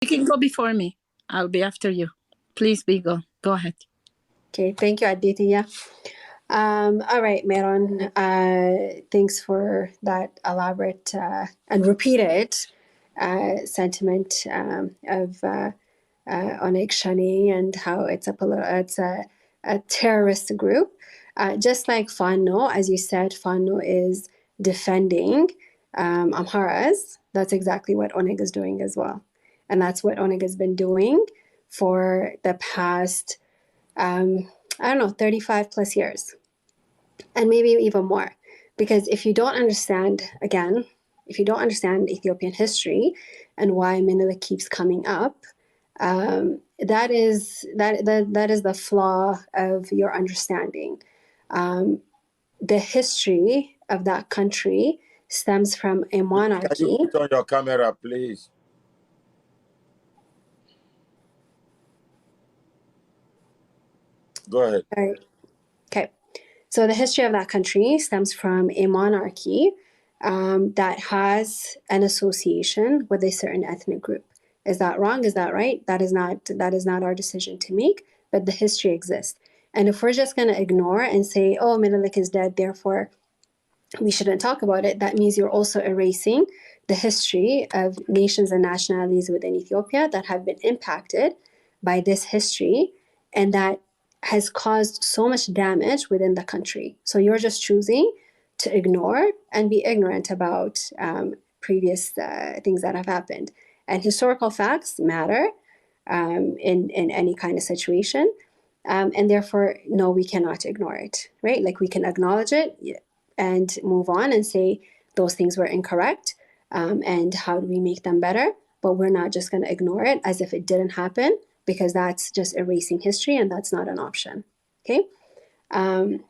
You can go before me. I'll be after you. Please, Bigo. Go ahead. Okay, thank you, Aditya. All right, Meron. Thanks for that elaborate and repeated sentiment of Onig Shani and how it's a terrorist group. Just like Fano, as you said, Fano is defending Amharas. That's exactly what Onig is doing as well. And that's what Onig has been doing for the past, 35 plus years. And maybe even more. Because if you don't understand Ethiopian history and why Menelik keeps coming up, that is the flaw of your understanding. The history of that country stems from a monarchy. Can you put on your camera, please? Go ahead. All right. Okay. So the history of that country stems from a monarchy that has an association with a certain ethnic group. Is that wrong? Is that right? That is not our decision to make, but the history exists. And if we're just going to ignore and say, oh, Menelik is dead, therefore we shouldn't talk about it, that means you're also erasing the history of nations and nationalities within Ethiopia that have been impacted by this history and that has caused so much damage within the country. So you're just choosing to ignore and be ignorant about previous things that have happened. And historical facts matter in any kind of situation. And therefore, no, we cannot ignore it, right? Like we can acknowledge it and move on and say those things were incorrect and how do we make them better? But we're not just going to ignore it as if it didn't happen, because that's just erasing history and that's not an option. Okay. And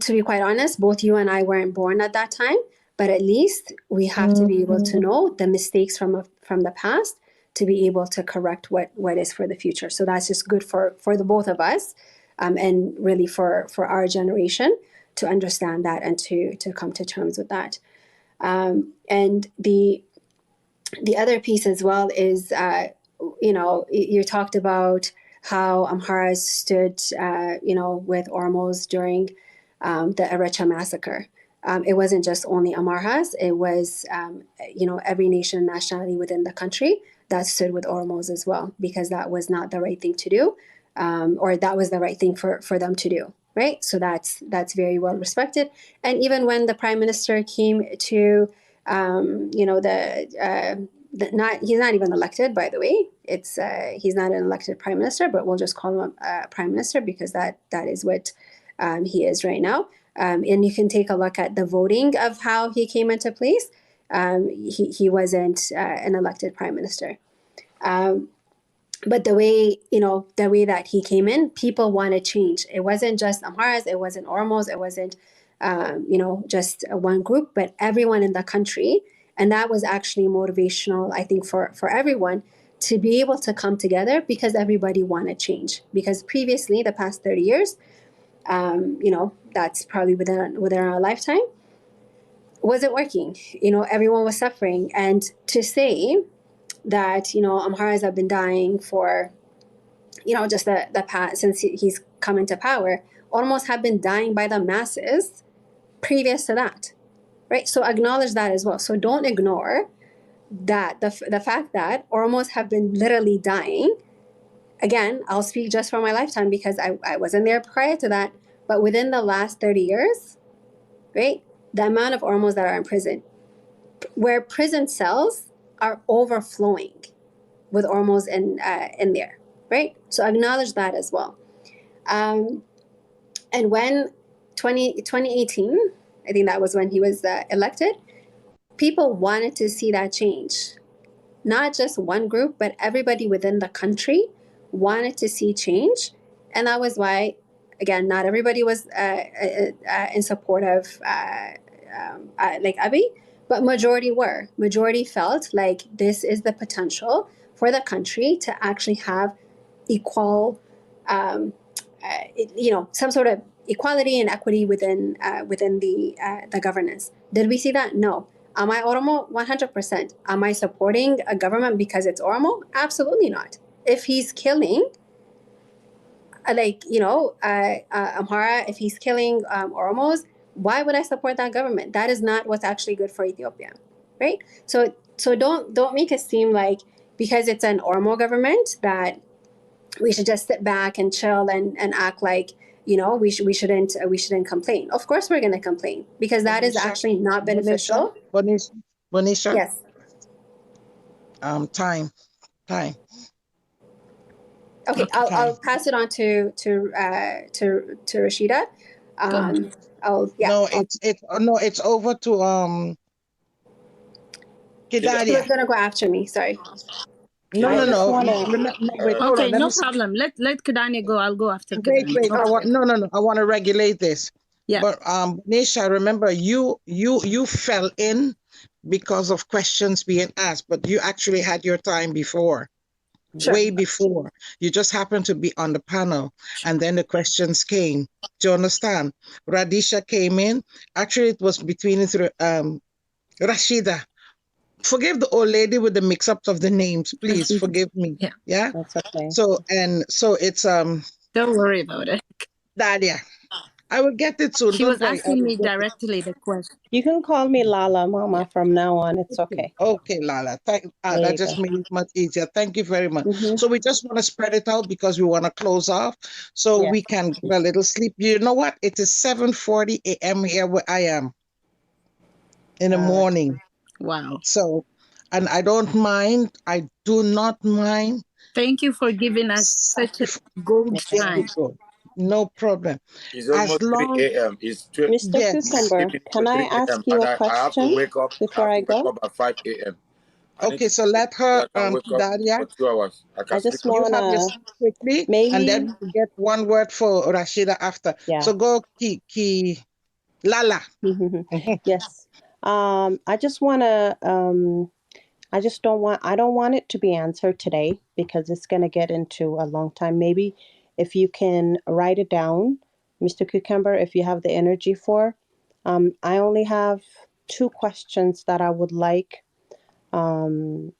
to be quite honest, both you and I weren't born at that time, but at least we have to be able to know the mistakes from the past to be able to correct what is for the future. So that's just good for the both of us and really for our generation to understand that and to come to terms with that. And the other piece as well is, you talked about how Amharas stood, with Oromos during the Erecha massacre. It wasn't just only Amharas; it was, every nation and nationality within the country that stood with Oromos as well, because that was not the right thing to do, or that was the right thing for them to do, right? So that's very well respected. And even when the prime minister came to, he's not even elected, by the way. It's he's not an elected prime minister, but we'll just call him prime minister because that is what he is right now. And you can take a look at the voting of how he came into place. He wasn't an elected prime minister. But the way that he came in, people wanted change. It wasn't just Amharas, it wasn't Oromos, it wasn't just one group, but everyone in the country. And that was actually motivational, I think, for everyone to be able to come together because everybody wanted change. Because previously, the past 30 years, that's probably within our lifetime, wasn't working. Everyone was suffering. And to say that, Amharas have been dying for, just the past, since he's come into power, almost have been dying by the masses previous to that. Right, so acknowledge that as well. So don't ignore that the fact that Oromos have been literally dying. Again, I'll speak just for my lifetime because I wasn't there prior to that. But within the last 30 years, right, the amount of Oromos that are in prison, where prison cells are overflowing with Oromos in there, right? So acknowledge that as well. And when 2018. I think that was when he was elected. People wanted to see that change. Not just one group, but everybody within the country wanted to see change. And that was why, again, not everybody was in support of like Abiy, but majority were. Majority felt like this is the potential for the country to actually have equal, some sort of equality and equity within the governance. Did we see that? No. Am I Oromo? 100%. Am I supporting a government because it's Oromo? Absolutely not. If he's killing, Amhara, if he's killing Oromos, why would I support that government? That is not what's actually good for Ethiopia, right? So don't make it seem like because it's an Oromo government that we should just sit back and chill and act like we shouldn't complain. Of course we're going to complain because that is actually not beneficial. Bonisha. Yes. Time. Okay, I'll pass it on to Rashida. It's over to Kidadia. Who's gonna go after me? Sorry. No. Wait, hold Okay, on, let no me see. problem. Let Kidani go. I'll go after Wait. Kidani. I want to regulate this. Yeah. But Nisha, remember you fell in because of questions being asked, but you actually had your time before. Sure. Way before. You just happened to be on the panel and then the questions came. Do you understand? Radisha came in. Actually, it was between Rashida. Forgive the old lady with the mix-ups of the names, please. Rashida. Forgive me. Yeah. That's okay. So it's Don't worry about it. Dalia. I will get it soon. She Don't was worry. asking me directly the question. You can call me Lala, Mama, from now on. It's okay. Okay, Lala. That just made it much easier. Thank you very much. So we just want to spread it out because we want to close off so we can get a little sleep. You know what? It is 7:40 a.m. here where I am in the morning. Wow. So, and I don't mind. I do not mind. Thank you for giving us such a gold time. No problem. It's almost 3 a.m. It's 12. Mr. Cucumber, can I ask you a I have to question wake up before I go? at 5 a.m. Okay, so let her, Daria. For 2 hours. I just want to quickly, maybe, and then we get one word for Rashida after. Yeah. So go, Lala. Yes. I just want to, I don't want it to be answered today because it's going to get into a long time. Maybe if you can write it down, Mr. Cucumber, if you have the energy for. I only have 2 questions that I would like my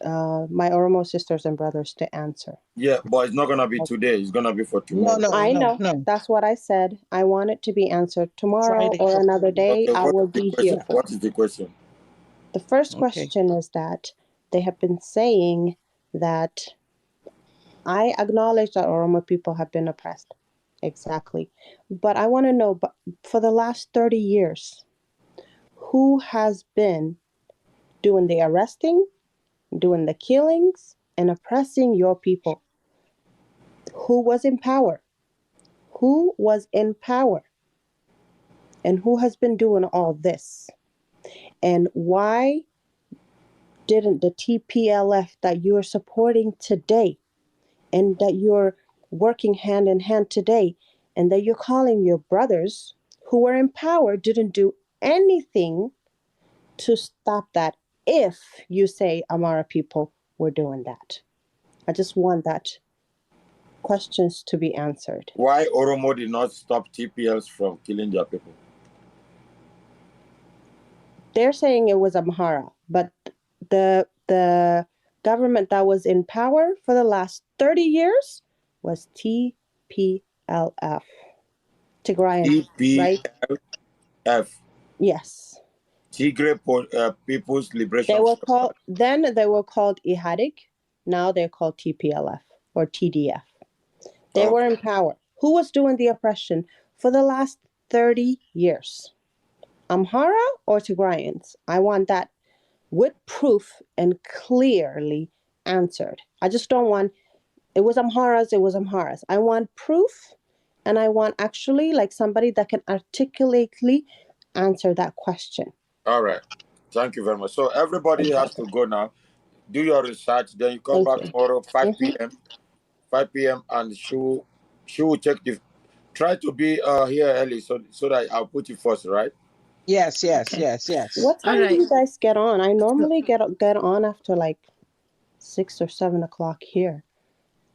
Oromo sisters and brothers to answer. Yeah, but it's not going to be today. It's going to be for tomorrow. No. That's what I said. I want it to be answered tomorrow Friday. or another day. Okay, I will be here. What is the question? The first question is that they have been saying that I acknowledge that Oromo people have been oppressed. Exactly. But I want to know, but for the last 30 years, who has been doing the arresting, doing the killings, and oppressing your people? Who was in power? Who was in power? And who has been doing all this? And why didn't the TPLF that you are supporting today and that you're working hand in hand today and that you're calling your brothers who were in power didn't do anything to stop that if you say Amara people were doing that? I just want that questions to be answered. Why Oromo did not stop TPLs from killing their people? They're saying it was Amhara, but the government that was in power for the last 30 years was TPLF. Tigrayan, right? TPLF. Yes. Tigray People's Liberation. They were called IHADIG. Now they're called TPLF or TDF. They were in power. Who was doing the oppression for the last 30 years? Amhara or Tigrayans? I want that with proof and clearly answered. I just don't want, it was Amharas. I want proof, and I want actually like somebody that can articulately answer that question. All right. Thank you very much. So everybody has to go now. Do your research. Then you come back tomorrow, 5 p.m. 5 p.m. and she will check try to be here early so that I'll put you first, right? Yes. What time do you guys get on? I normally get on after like 6 or 7 o'clock here.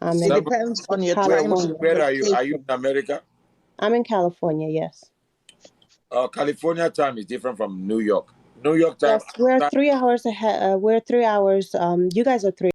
It depends on your time. Where are you? Are you in America? I'm in California, yes. California time is different from New York. New York time. Yes, we're 3 hours ahead. We're 3 hours. You guys are 3